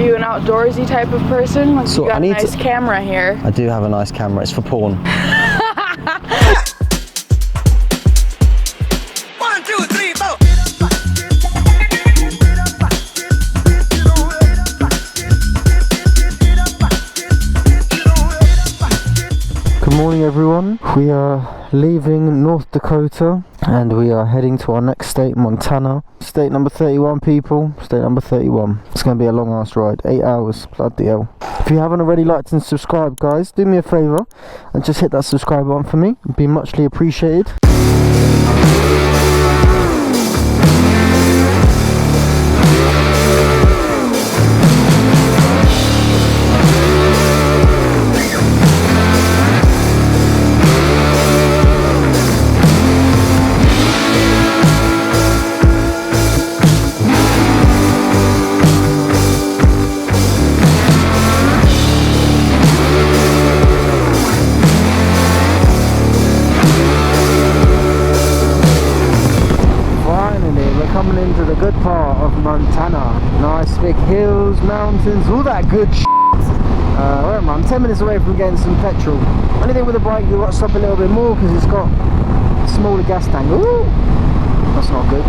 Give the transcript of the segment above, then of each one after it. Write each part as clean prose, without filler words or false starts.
Are you an outdoorsy type of person? Like, So you got I need a nice camera here. I do have a nice camera. It's for porn. 1, 2, 3, 4. Good morning, everyone. We are leaving North Dakota and we are heading to our next state, Montana. State number 31, people. State number 31. It's going to be a long ass ride. 8 hours. Bloody hell. If you haven't already liked and subscribed, guys, do me a favour and just hit that subscribe button for me. It'd be muchly appreciated. Coming into the good part of Montana. Nice big hills, mountains, all that good shit. Where am I? I'm 10 minutes away from getting some petrol. Only thing with the bike, you've got to stop a little bit more because it's got a smaller gas tank. Ooh, that's not good.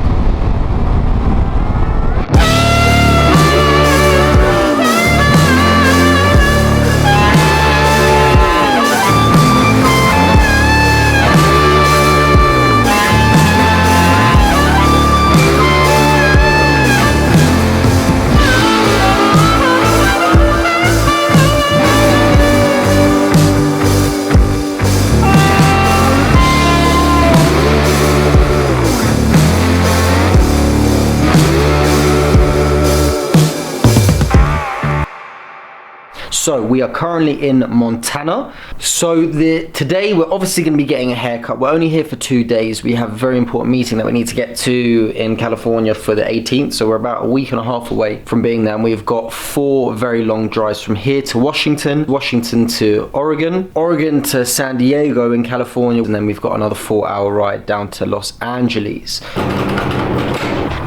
So we are currently in Montana. So today we're obviously going to be getting a haircut. We're only here for 2 days. We have a very important meeting that we need to get to in California for the 18th. So we're about a week and a half away from being there. And we've got 4 very long drives from here to Washington, Washington to Oregon, Oregon to San Diego in California. And then we've got another 4-hour ride down to Los Angeles.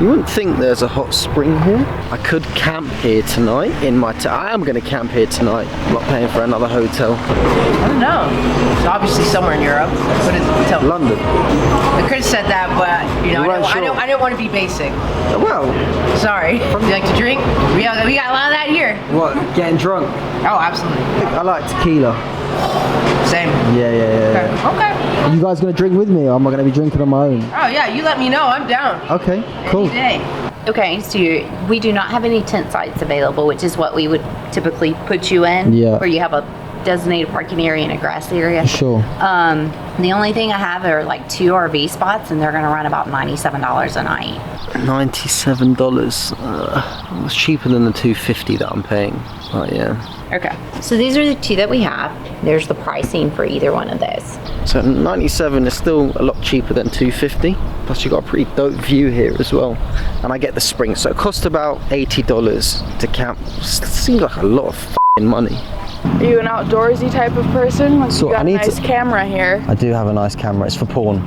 You wouldn't think there's a hot spring here. I could camp here tonight in my I am going to camp here tonight. I'm not paying for another hotel. I don't know. It's obviously somewhere in Europe. What is it? London. I could have said that, but you know, I don't want to be basic. Well, sorry. You like to drink? We got a lot of that here. What? Getting drunk? Oh, absolutely. I like tequila. Same. Yeah. Okay. Are you guys going to drink with me, or am I going to be drinking on my own? Oh yeah, you let me know. I'm down. Okay, cool. Any day. Okay, so we do not have any tent sites available, which is what we would typically put you in. Yeah. Where you have a designated parking area and a grass area. Sure. The only thing I have are like 2 RV spots, and they're going to run about $97 a night. $97. It's cheaper than the $250 that I'm paying. But yeah. Okay. So these are the 2 that we have. There's the pricing for either one of those. So 97 is still a lot cheaper than 250. Plus you got a pretty dope view here as well. And I get the spring. So it costs about $80 to camp. Seems like a lot of f***ing money. Are you an outdoorsy type of person? Like, So you got I a need nice camera here. I do have a nice camera. It's for porn.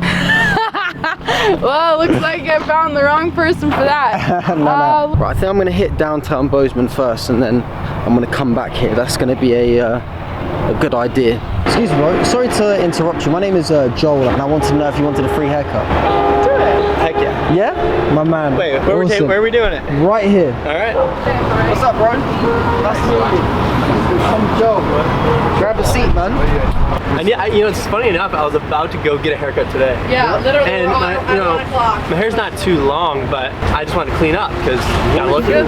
Well, looks like I found the wrong person for that. No. Right, I think I'm going to hit downtown Bozeman first, and then I'm going to come back here. That's going to be a good idea. Excuse me, bro. Sorry to interrupt you. My name is Joel, and I wanted to know if you wanted a free haircut. Do it. Heck yeah. Yeah? My man. Wait, where are we doing it? Right here. Alright. What's up, bro? Nice to meet you. I'm Joel. Grab a seat, man. And yeah, you know, it's funny enough, I was about to go get a haircut today. Yeah, literally and at 1 o'clock. my hair's not too long, but I just want to clean up because gotta look good.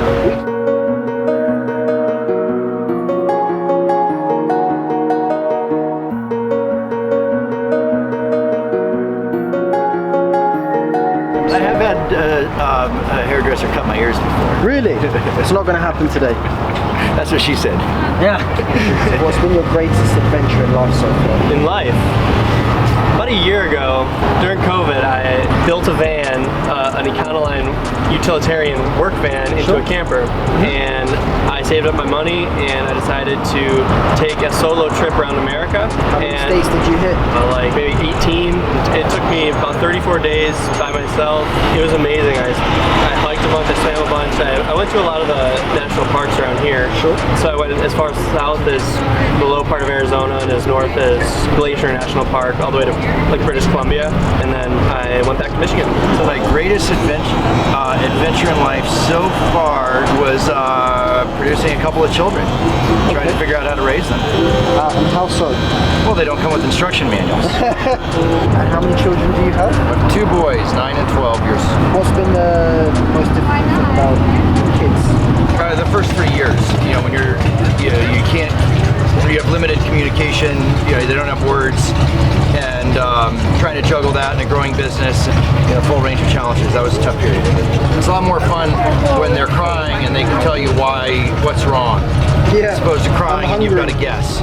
I have had a hairdresser cut my ears before. Really? It's not going to happen today. That's what she said. Yeah. What's been your greatest adventure in life so far? In life? About a year ago, during COVID, I built a van, an Econoline utilitarian work van, into a camper, and I saved up my money, and I decided to take a solo trip around America. How many states did you hit? Like maybe 18. It took me about 34 days by myself. It was amazing. I hiked a bunch, I swam a bunch. I went to a lot of the national parks around here. Sure. So I went as far south as the low part of Arizona and as north as Glacier National Park, all the way to like British Columbia, and then I went back to Michigan. So my greatest adventure in life so far was producing a couple of children, trying to figure out how to raise them. And how so? Well, they don't come with instruction manuals. And how many children do you have? 2 boys, 9 and 12 years. What's been the most difficult about kids? The first 3 years, you know, when you can't, when you have limited communication, you know, they don't have words, and trying to juggle that in a growing business, you know, full range of challenges. That was a tough period. It's a lot more fun when they're crying and they can tell you what's wrong. Yeah. As opposed to crying and you've got to guess.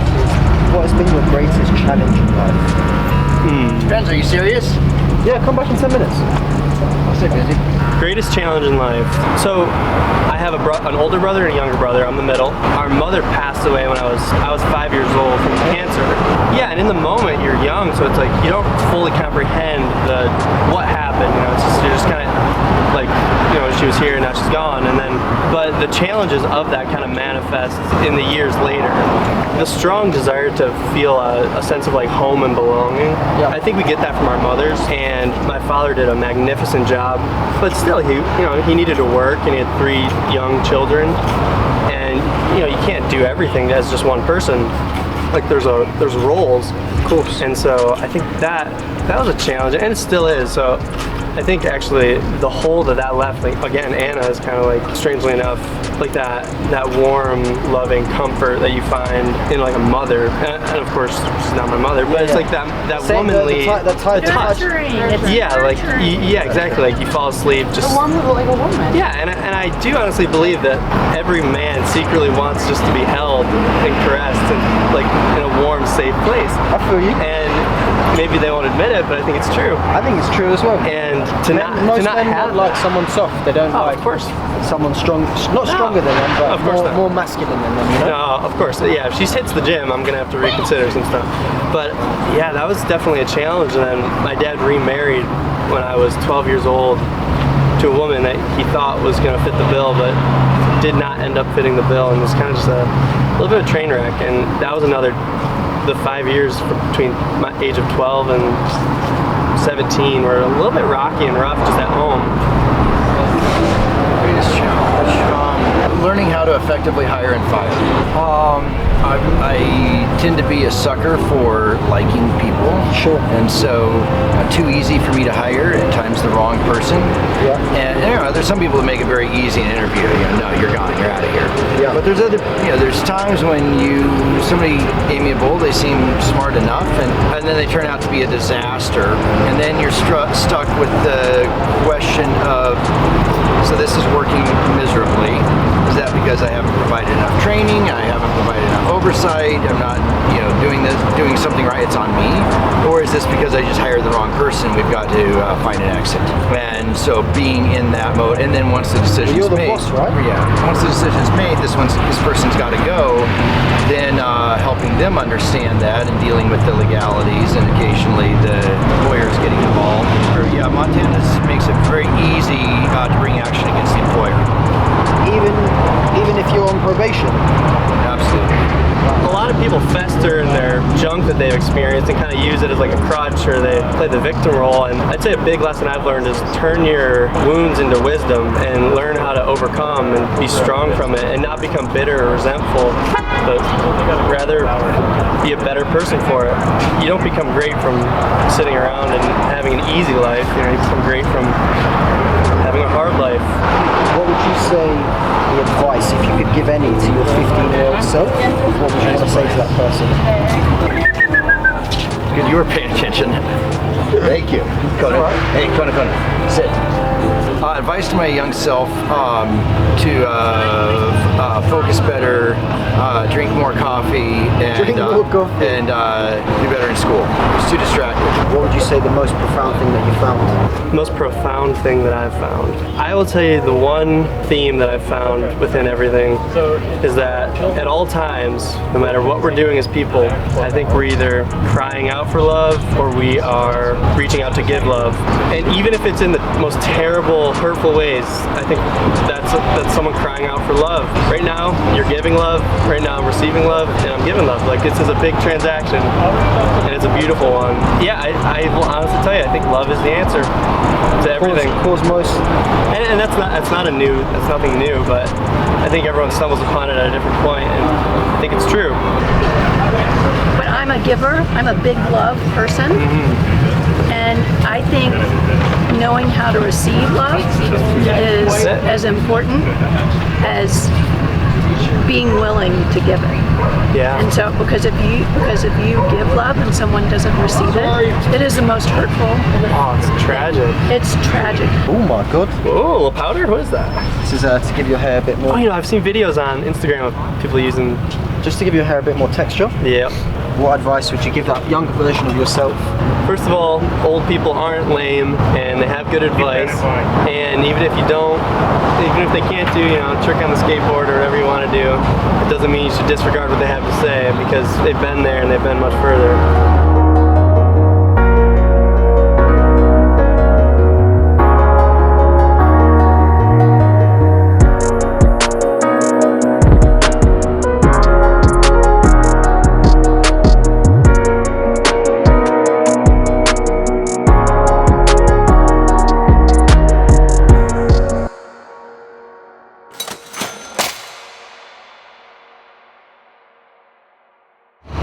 What has been your greatest challenge in life? Depends, are you serious? Yeah, come back in 10 minutes. I'll stay busy. Greatest challenge in life. So I have an older brother and a younger brother. I'm the middle. Our mother passed away when I was 5 years old from cancer. Yeah, and in the moment you're young, so it's like you don't fully comprehend what happened. You know, you're just kind of like, you know, she was here, now she's gone, but the challenges of that kind of manifest in the years later. The strong desire to feel a sense of like home and belonging. Yeah. I think we get that from our mothers, and my father did a magnificent job, but still he needed to work, and he had 3 young children, and you know, you can't do everything as just one person. Like there's roles, of course, and so I think that was a challenge, and it still is. So I think actually the hole that left, like again, Anna is kind of like, strangely enough, like that warm, loving comfort that you find in like a mother, and of course she's not my mother, but it's like that womanly, exactly, like you fall asleep just A warm little like a woman. yeah, and I do honestly believe that every man secretly wants just to be held and caressed and like in a warm, safe place. I feel you. And maybe they won't admit it, but I think it's true. I think it's true as well. And to Most not men have want like that. someone soft. They don't like Of course. someone strong, not stronger than them, but Of course not. more masculine than them. You know? No, of course. Yeah, if she hits the gym, I'm gonna have to reconsider some stuff. But yeah, that was definitely a challenge. And then my dad remarried when I was 12 years old to a woman that he thought was gonna fit the bill, but did not end up fitting the bill, and was kind of just a little bit of a train wreck. And that was the 5 years between my age of 12 and 17 were a little bit rocky and rough just at home. Greatest challenge. Learning how to effectively hire and fire. I tend to be a sucker for liking people. Sure. And so too easy for me to hire, at times the wrong person. Yeah. And you know, there's some people that make it very easy in an interview. You know, no, you're gone, you're out of here. Yeah. But there's there's times when somebody amiable, they seem smart enough, and then they turn out to be a disaster. And then you're stuck with the question of, so this is working miserably. Is that because I haven't provided enough training? I haven't provided enough oversight? I'm not, doing something right. It's on me. Or is this because I just hired the wrong person? We've got to find an exit. And so being in that mode, and then once the decision is made, you're the boss, right? Yeah. Once the decision is made, this person's got to go. Then helping them understand that and dealing with the legalities, and occasionally the lawyers getting involved. Montana makes it very easy to bring action against the employer. Even if you're on probation. Absolutely. A lot of people fester in their junk that they've experienced and kind of use it as like a crutch, or they play the victim role. And I'd say a big lesson I've learned is turn your wounds into wisdom and learn how to overcome and be strong from it, and not become bitter or resentful, but rather be a better person for it. You don't become great from sitting around and having an easy life. You become great from having a hard life. What would you say the advice, if you could give any, to your 15-year-old self? What would you want to say to that person? Good, you were paying attention. Thank you. Conan. Right. Hey, Conan, sit. Advice to my young self to focus practice better, drink more coffee, and Drink more coffee. and do better in school. It's too distracted. What would you say the most profound thing that you found? Most profound thing that I've found. I will tell you the one theme that I've found within everything is that at all times, no matter what we're doing as people, I think we're either crying out for love or we are reaching out to give love. And even if it's in the most terrible, hurtful ways, I think that's someone crying out for love. Right now, you're giving love. Right now, I'm receiving love, and I'm giving love. Like, this is a big transaction, and it's a beautiful one. Yeah, I will honestly tell you, I think love is the answer to everything. Cause most. And that's nothing new, but I think everyone stumbles upon it at a different point, and I think it's true. But I'm a giver. I'm a big love person. And I think knowing how to receive love is as important as being willing to give it. Yeah. And so because if you give love and someone doesn't receive it, it is the most hurtful. Oh, it's tragic. It's tragic. Oh my god. Oh, powder? What is that? This is to give your hair a bit more. Oh, I've seen videos on Instagram of people using. Just to give your hair a bit more texture. Yeah. What advice would you give that younger version of yourself? First of all, old people aren't lame and they have good advice. And even if they can't do, trick on the skateboard or whatever you want to do, it doesn't mean you should disregard what they have to say because they've been there and they've been much further.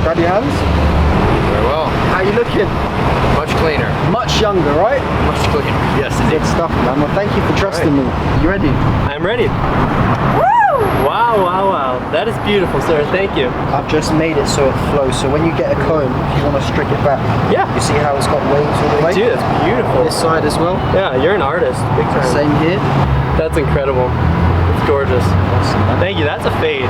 Grab your hands. Very well. How you looking? Much cleaner. Much younger, right? Much cleaner. Yes, Good stuff, man. Well, thank you for trusting me. You ready? I'm ready. Woo! Wow, wow, wow. That is beautiful, sir. Thank you. I've just made it so it flows. So when you get a comb, you want to streak it back. Yeah. You see how it's got waves all the way? Dude, that's beautiful. This side as well. Yeah, you're an artist. Big time. Same here. That's incredible. It's gorgeous. Thank you. That's a fade.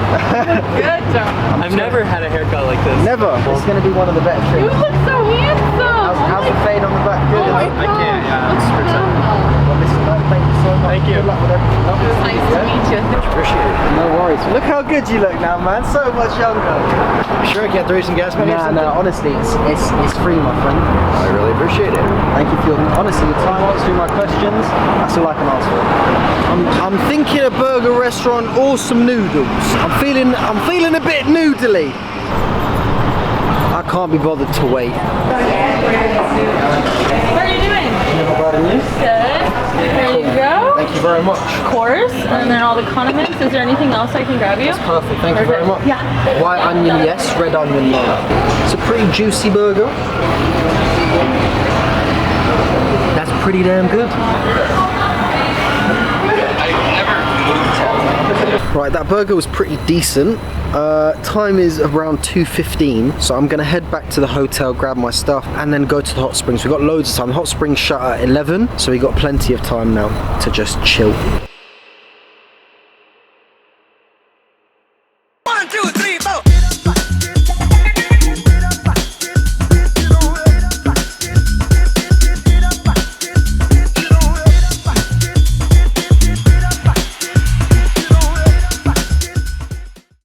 Good job. I've never had a haircut like this. Never. It's going to be one of the better You things. look so handsome. How's the fade on the back? Good. Oh my isn't it? God. I can't, yeah. Looks phenomenal. Well, listen, thank you so much. Thank you. Good luck with everything. Nice to meet you. Appreciate it. No worries. Look how good you look now, man. So much younger. You sure I can't throw you some gas money or something? No, honestly, it's free, my friend. I really appreciate it. Thank you for honestly your time answering my questions. That's all I can ask for. I'm thinking a burger restaurant or some noodles. I'm feeling a bit noodly. I can't be bothered to wait. What are you doing? Good. There you go. Thank you very much. Of course. And then all the condiments. Is there anything else I can grab you? Perfect. Thank you very much. Yeah. White onion, yes. Red onion, no. It's a pretty juicy burger. That's pretty damn good. Right, that burger was pretty decent. Time is around 2:15, so I'm gonna head back to the hotel, grab my stuff, and then go to the hot springs. We've got loads of time. The hot springs shut at 11, so we've got plenty of time now to just chill. 1, 2,